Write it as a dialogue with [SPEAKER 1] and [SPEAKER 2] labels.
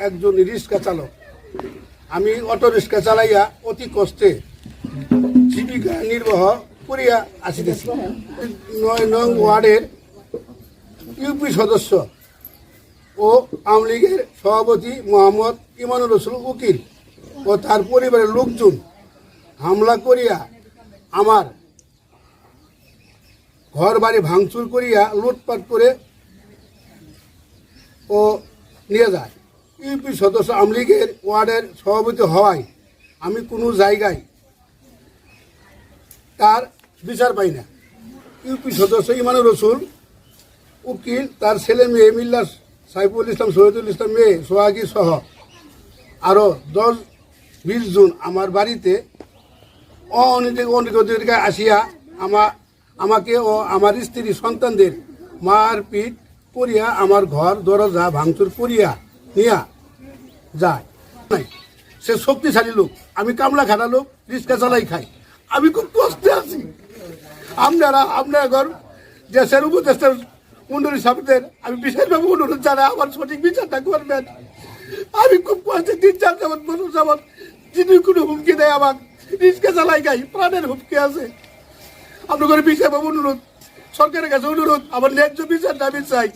[SPEAKER 1] একজন রিক্সা চালক। আমি অটো রিক্সা চালাইয়া অতি কষ্টে জীবিকা নির্বাহ করিয়া আসিতেছি। ৯ নং ওয়ার্ডের ইউপি সদস্য ও আওয়ামী লীগের সভাপতি মোহাম্মদ ইমানুর রসুল উকিল ও তার পরিবারের লোকজন হামলা করিয়া আমার ঘর বাড়ি ভাঙচুর করিয়া লুটপাট করে ও নিয়ে যায়। ইউপি সদস্য আওয়ামী লীগের ওয়ার্ডের সভাপতি হওয়ায় আমি কোনো জায়গায় তার বিচার পাই না। ইউপি সদস্য ইমানুর রসুল উকিল, তার ছেলে মেয়ে মিল্লা সাইফুল ইসলাম, শহীদুল ইসলাম, মেয়ে সোহাগী সহ আরও 10-20 জন আমার বাড়িতে অনিদিকে আসিয়া আমাকে ও আমার স্ত্রী সন্তানদের মারপিট করিয়া আমার ঘর দরজা ভাঙচুর করিয়া নিয়া যায়। সে শক্তিশালী লোক, আমি কামলা খাটা লোক, রিক্সা চালাই খাই। আমি খুব কষ্টে আছি। আপনারা ঘর দেশের উপদেষ্টার মন্ডলী সাহেবদের আমি বিশেষভাবে অনুরোধ জানাই আমার সঠিক বিচারটা করবেন। আমি খুব কষ্টে 3-4 বছর যাবৎ যিনি কোনো হুমকি দেয় আমার রিক্সা চালাই খাই, প্রাণের হুমকি আছে। আপনাদের বিশেষভাবে অনুরোধ, সরকারের কাছে অনুরোধ, আমার ন্যায্য বিচারটা আমি চাই।